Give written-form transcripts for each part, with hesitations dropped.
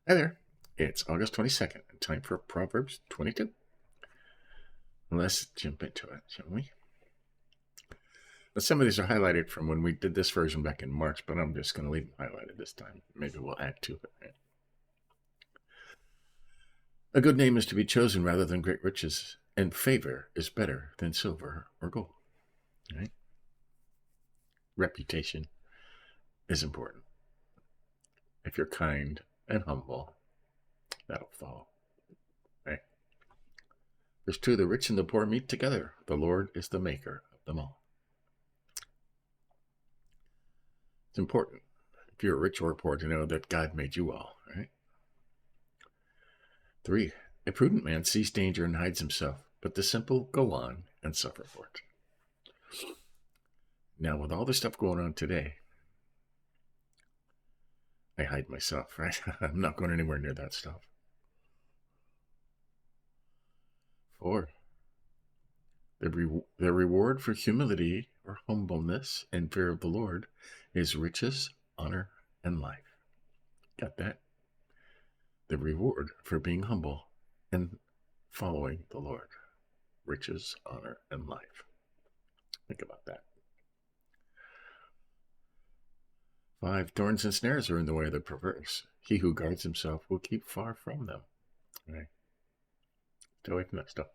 Hi there. It's August 22nd, and time for Proverbs 22. Let's jump into it, shall we? Now, some of these are highlighted from when we did this version back in March, but I'm just going to leave them highlighted this time. Maybe we'll add to it. Right? A good name is to be chosen rather than great riches, and favor is better than silver or gold. Right? Reputation is important. If you're kind and humble, that'll follow. Right? Verse 2, the rich and the poor meet together. The Lord is the maker of them all. It's important, if you're rich or poor, to know that God made you all, right? 3, a prudent man sees danger and hides himself, but the simple go on and suffer for it. Now, with all the stuff going on today, I hide myself, right? I'm not going anywhere near that stuff. 4, the reward for humility or humbleness and fear of the Lord is riches, honor, and life. Got that? The reward for being humble and following the Lord. Riches, honor, and life. Think about that. 5, thorns and snares are in the way of the perverse. He who guards himself will keep far from them. Right? Stay away from that stuff.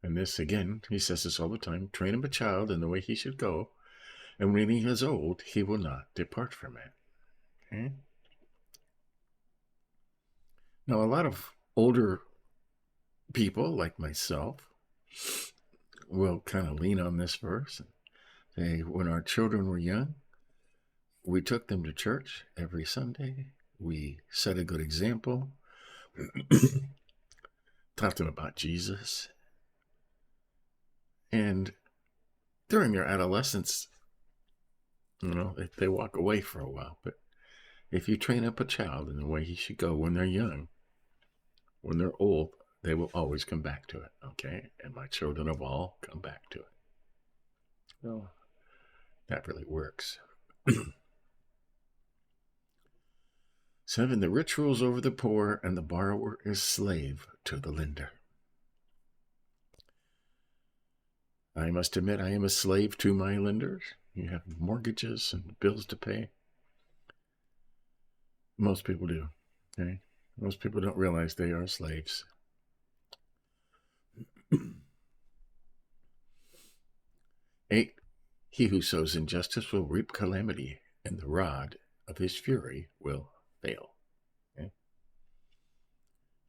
And this, again, he says this all the time, train up a child in the way he should go, and when he is old, he will not depart from it. Okay? Now, a lot of older people, like myself, will kind of lean on this verse and say, when our children were young, we took them to church every Sunday. We set a good example, taught them about Jesus. And during their adolescence, they walk away for a while. But if you train up a child in the way he should go when they're young, when they're old, they will always come back to it, okay? And my children have all come back to it. So that really works. 7, the rich rules over the poor, and the borrower is slave to the lender. I must admit, I am a slave to my lenders. You have mortgages and bills to pay. Most people do. Okay? Most people don't realize they are slaves. 8, he who sows injustice will reap calamity, and the rod of his fury will fail. Okay?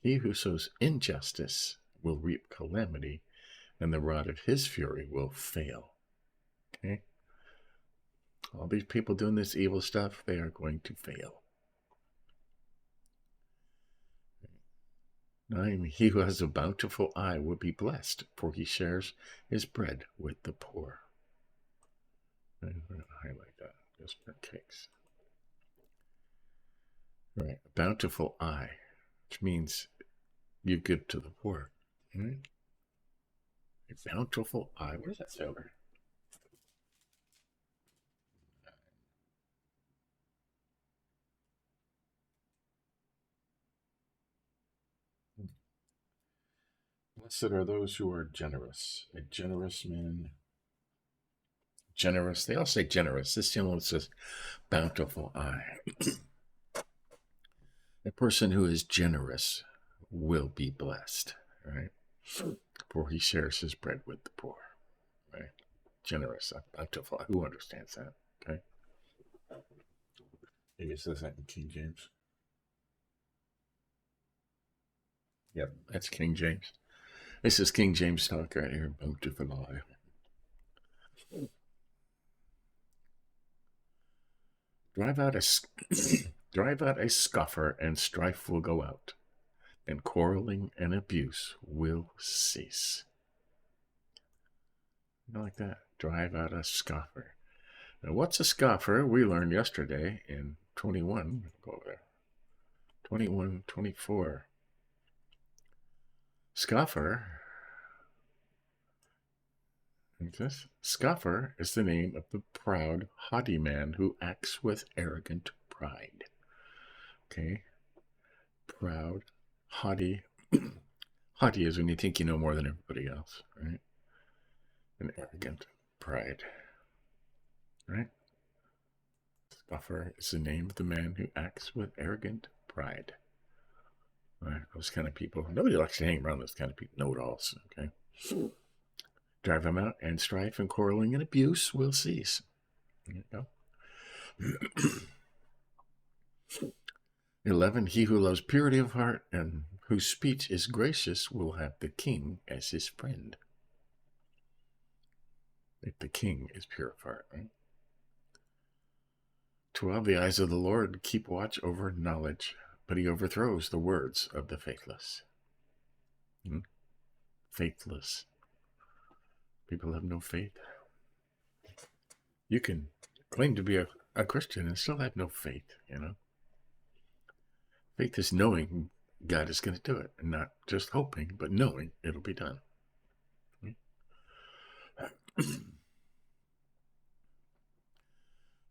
He who sows injustice will reap calamity, and the rod of his fury will fail. Okay? All these people doing this evil stuff, they are going to fail. 9, he who has a bountiful eye will be blessed, for he shares his bread with the poor. I'm going to highlight that just for kicks. Right, a bountiful eye, which means you give to the poor. Right? A bountiful eye. Where's that over? Blessed are those who are generous. A generous man. Generous. They all say generous. This one says bountiful eye. A person who is generous will be blessed, right? For he shares his bread with the poor, right? Generous, bountiful. Who understands that? Okay. Maybe it says that in King James. Yep, that's King James. This is King James talk right here. Bountiful eye. Drive out a scoffer, and strife will go out, and quarreling and abuse will cease. You like that? Drive out a scoffer. Now, what's a scoffer? We learned yesterday in 21. Go over there. 21:24. Scoffer. Scoffer is the name of the proud, haughty man who acts with arrogant pride. Okay? proud, haughty. Haughty is when you think you know more than everybody else, right? And arrogant, pride, right? Scoffer is the name of the man who acts with arrogant pride. Right? Those kind of people. Nobody likes to hang around those kind of people. Know-it-alls, okay? Drive them out, and strife and quarreling and abuse will cease. There you go. 11, he who loves purity of heart and whose speech is gracious will have the king as his friend. If the king is pure of heart, right? 12, the eyes of the Lord keep watch over knowledge, but he overthrows the words of the faithless. Faithless. People have no faith. You can claim to be a Christian and still have no faith, you know. Faith is knowing God is going to do it, and not just hoping, but knowing it'll be done.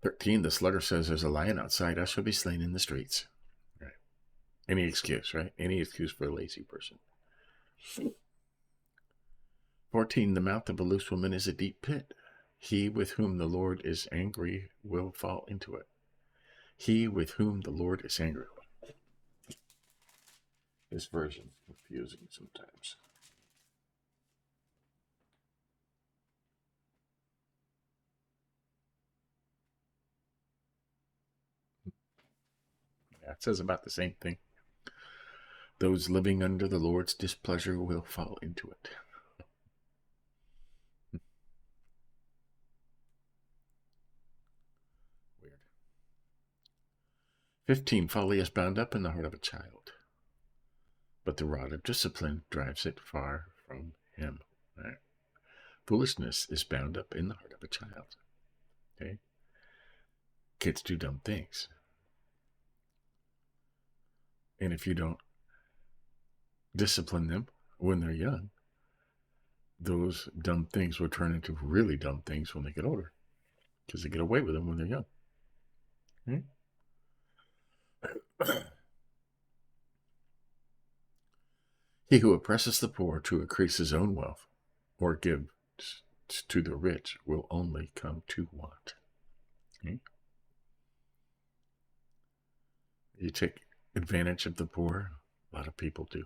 13, the sluggard says, there's a lion outside, I shall be slain in the streets. Right. Any excuse, right? Any excuse for a lazy person. 14, the mouth of a loose woman is a deep pit. He with whom the Lord is angry will fall into it. He with whom the Lord is angry. This version is confusing sometimes. Yeah, it says about the same thing. Those living under the Lord's displeasure will fall into it. Weird. 15, folly is bound up in the heart of a child, but the rod of discipline drives it far from him. Right? Foolishness is bound up in the heart of a child. Okay? Kids do dumb things. And if you don't discipline them when they're young, those dumb things will turn into really dumb things when they get older, because they get away with them when they're young. He who oppresses the poor to increase his own wealth or gives to the rich will only come to want. You take advantage of the poor, a lot of people do.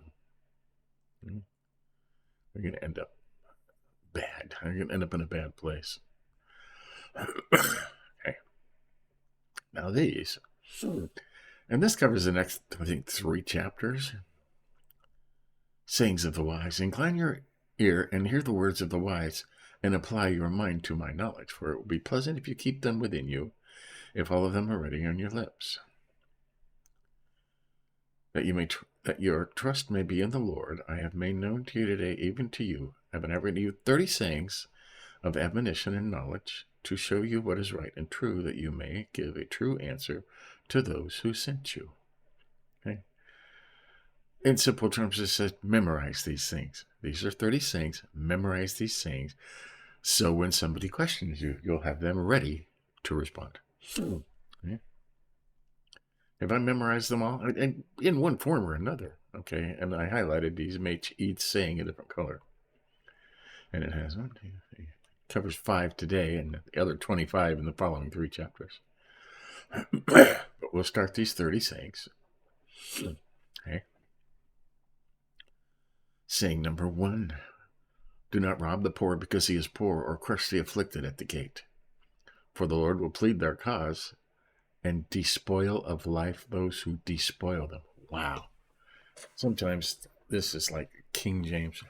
You're going to end up bad. You're going to end up in a bad place. Okay. Now these. And this covers the next, I think, 3 chapters. Sayings of the wise. Incline your ear and hear the words of the wise, and apply your mind to my knowledge, for it will be pleasant if you keep them within you, if all of them are ready on your lips. That your trust may be in the Lord, I have made known to you today, even to you, I have given you 30 sayings of admonition and knowledge, to show you what is right and true, that you may give a true answer to those who sent you. Okay? In simple terms, it says memorize these things. These are 30 sayings. Memorize these sayings. So when somebody questions you, you'll have them ready to respond. Okay? If I memorized them all, in one form or another, okay, and I highlighted these, each saying a different color. And it has covers 5 today and the other 25 in the following 3 chapters. But we'll start these 30 sayings. Okay. Saying number 1, do not rob the poor because he is poor, or crush the afflicted at the gate. For the Lord will plead their cause and despoil of life those who despoil them. Wow. Sometimes this is like King James.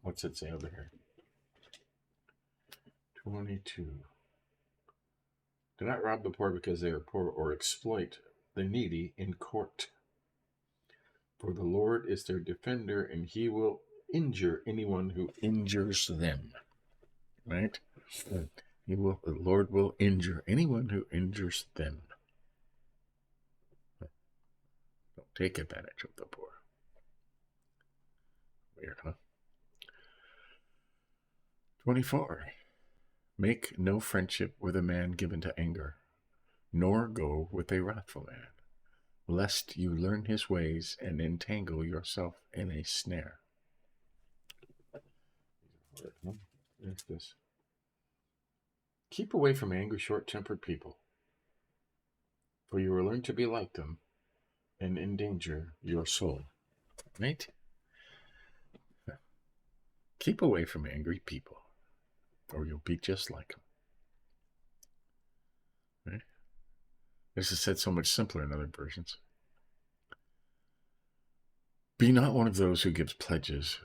What's it say over here? 22. Do not rob the poor because they are poor, or exploit the needy in court. For the Lord is their defender, and he will injure anyone who injures them. Right? The Lord will injure anyone who injures them. Don't take advantage of the poor. Weird, huh? 24. Make no friendship with a man given to anger, nor go with a wrathful man. lest you learn his ways and entangle yourself in a snare. There's this. Keep away from angry, short-tempered people, for you will learn to be like them and endanger your soul. Right? Keep away from angry people, or you'll be just like them. Right? This is said so much simpler in other versions. Be not one of those who gives pledges,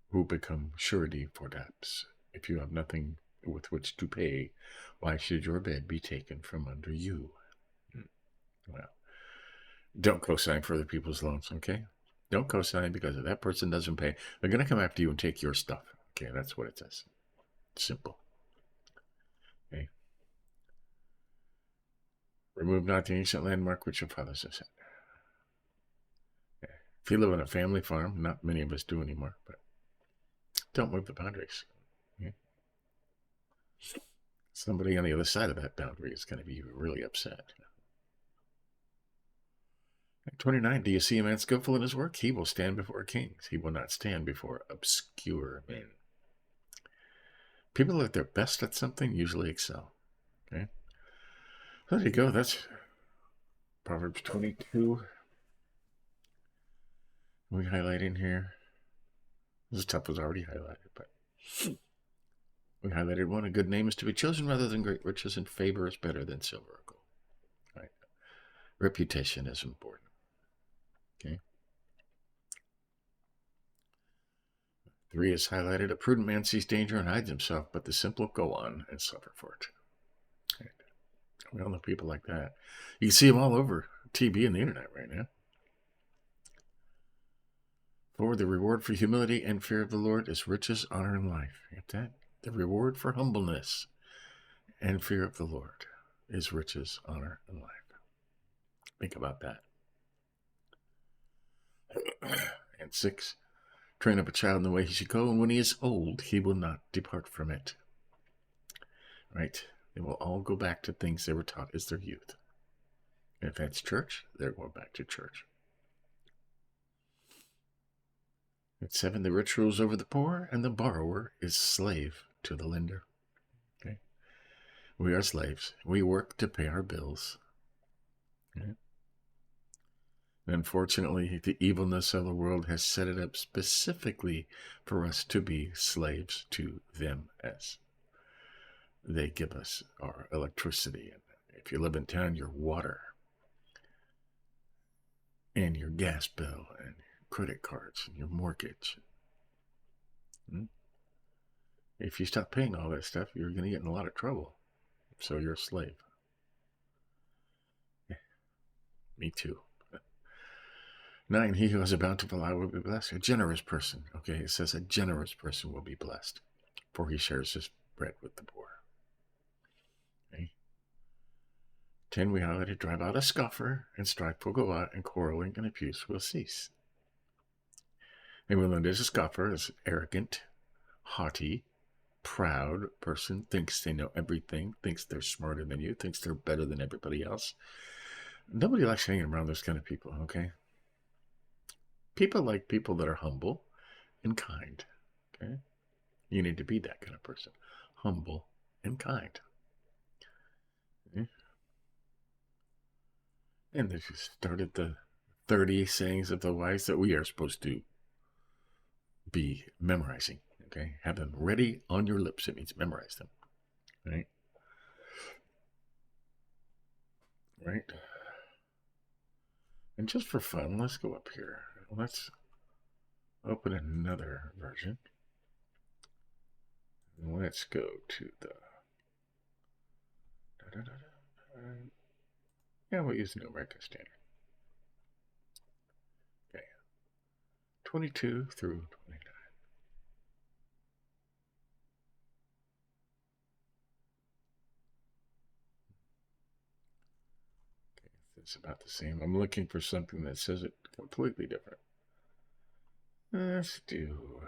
who become surety for debts. If you have nothing with which to pay, why should your bed be taken from under you? Well, don't co-sign for other people's loans, okay? Don't co-sign, because if that person doesn't pay, they're going to come after you and take your stuff. Okay, that's what it says. Simple. Okay. Remove not the ancient landmark which your fathers have set. Okay. If you live on a family farm, not many of us do anymore, but don't move the boundaries. Okay? Somebody on the other side of that boundary is going to be really upset. 29, do you see a man skillful in his work? He will stand before kings. He will not stand before obscure men. People at their best at something usually excel. Okay. So there you go. That's Proverbs 22. We highlight in here. This stuff was already highlighted, but we highlighted one. A good name is to be chosen rather than great riches, and favor is better than silver or gold. Right. Reputation is important. Okay. 3 is highlighted. A prudent man sees danger and hides himself, but the simple go on and suffer for it. Right. We all know people like that. You can see them all over TV and the internet right now. 4, the reward for humility and fear of the Lord is riches, honor, and life. You get that? The reward for humbleness and fear of the Lord is riches, honor, and life. Think about that. And 6, train up a child in the way he should go, and when he is old, he will not depart from it. Right? They will all go back to things they were taught as their youth. And if that's church, they're going back to church. At 7, the rich rules over the poor, and the borrower is slave to the lender. Okay? We are slaves. We work to pay our bills. Okay? Unfortunately, the evilness of the world has set it up specifically for us to be slaves to them, as they give us our electricity. And if you live in town, your water and your gas bill and your credit cards and your mortgage. If you stop paying all that stuff, you're going to get in a lot of trouble. So you're a slave. Me too. 9, he who has a bountiful eye will be blessed. A generous person. Okay, it says a generous person will be blessed, for he shares his bread with the poor. Okay. 10, we highlighted, drive out a scoffer, and strife will go out, and quarreling and abuse will cease. And we learned as a scoffer is arrogant, haughty, proud person, thinks they know everything, thinks they're smarter than you, thinks they're better than everybody else. Nobody likes hanging around those kind of people, okay? People like people that are humble and kind, okay? You need to be that kind of person, humble and kind. Okay? And they just started the 30 sayings of the wise that we are supposed to be memorizing, okay? Have them ready on your lips. It means memorize them, right? Right? And just for fun, let's go up here. Let's open another version. Let's go to the... Yeah, we'll use the New American Standard. Okay. 22 through 29. Okay, it's about the same. I'm looking for something that says it completely different. Let's do...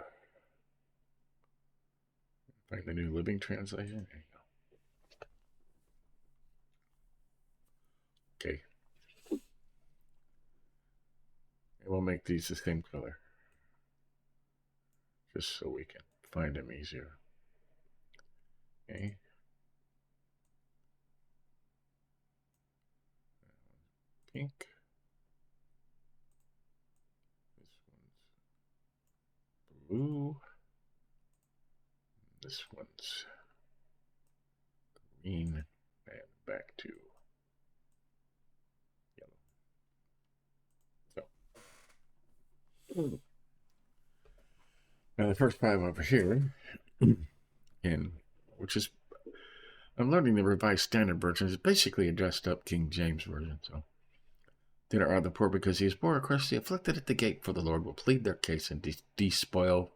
Find the New Living Translation. There you go. Okay. we'll make these the same color, just so we can find them easier. Okay. Pink. This one's blue. This one's green. And back to yellow. So. Now the first 5 over here, which is, I'm learning the Revised Standard Version, is basically a dressed up King James Version. So, there are the poor because he is poor, across the afflicted at the gate, for the Lord will plead their case and despoil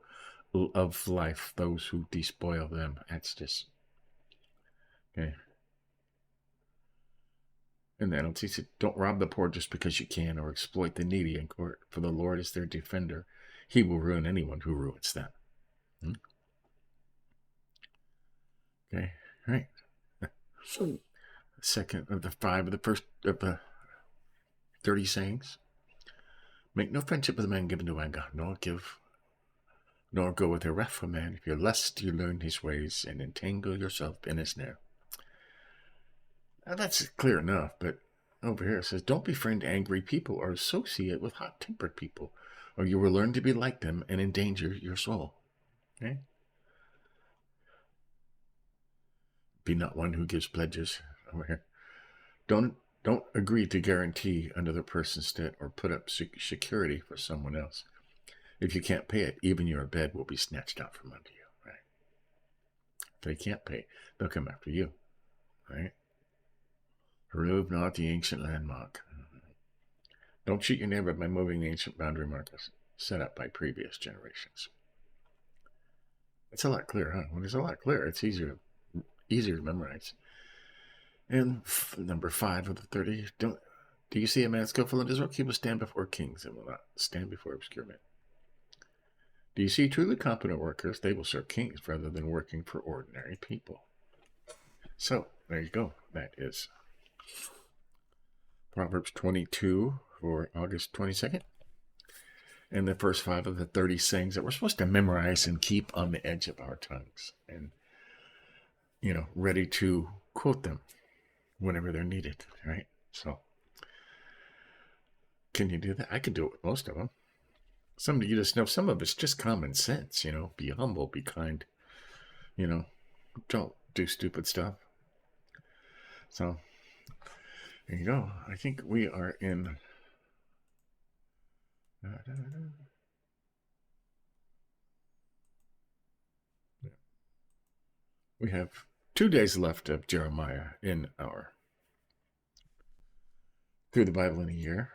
of life those who despoil them. That's just, okay. And then he said, don't rob the poor just because you can, or exploit the needy in court, for the Lord is their defender. He will ruin anyone who ruins them. Okay, right. Second of the 5 of the first of the 30 sayings. Make no friendship with a man given to anger, nor go with a wrathful man. If you're lest, you learn his ways and entangle yourself in his snare. Now that's clear enough, but over here it says, don't befriend angry people or associate with hot-tempered people, or you will learn to be like them and endanger your soul. Okay? Be not one who gives pledges. Over here. Don't agree to guarantee another person's debt or put up security for someone else. If you can't pay it, even your bed will be snatched out from under you. Right? If they can't pay, they'll come after you. Right? Remove not the ancient landmark. Don't cheat your neighbor by moving the ancient boundary markers set up by previous generations. It's a lot clearer, huh? When it's a lot clearer, it's easier to memorize. And number 5 of the 30, do you see a man skillful in his work? He will stand before kings and will not stand before obscure men. Do you see truly competent workers? They will serve kings rather than working for ordinary people. So, there you go. That is Proverbs 22 for August 22nd. And the first 5 of the 30 sayings that we're supposed to memorize and keep on the edge of our tongues. And, ready to quote them whenever they're needed, right? So, can you do that? I can do it with most of them. Some of you just know, some of it's just common sense, be humble, be kind, don't do stupid stuff. So, there you go. I think we are in... We have 2 days left of Jeremiah in our Through the Bible in a Year.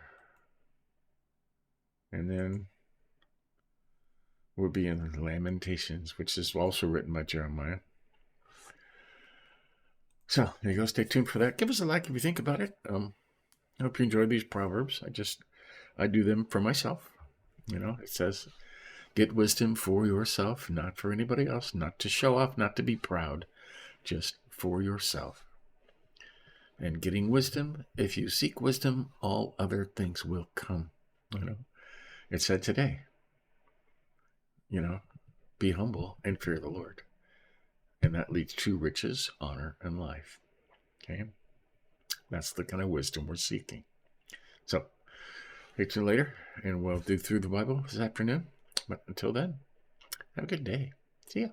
And then we'll be in Lamentations, which is also written by Jeremiah. So, there you go. Stay tuned for that. Give us a like if you think about it. I hope you enjoy these Proverbs. I do them for myself. It says, get wisdom for yourself, not for anybody else, not to show off, not to be proud, just for yourself. And getting wisdom, if you seek wisdom, all other things will come. It said today, be humble and fear the Lord. And that leads to riches, honor, and life. Okay? That's the kind of wisdom we're seeking. So, catch you later, and we'll do Through the Bible this afternoon. But until then, have a good day. See ya.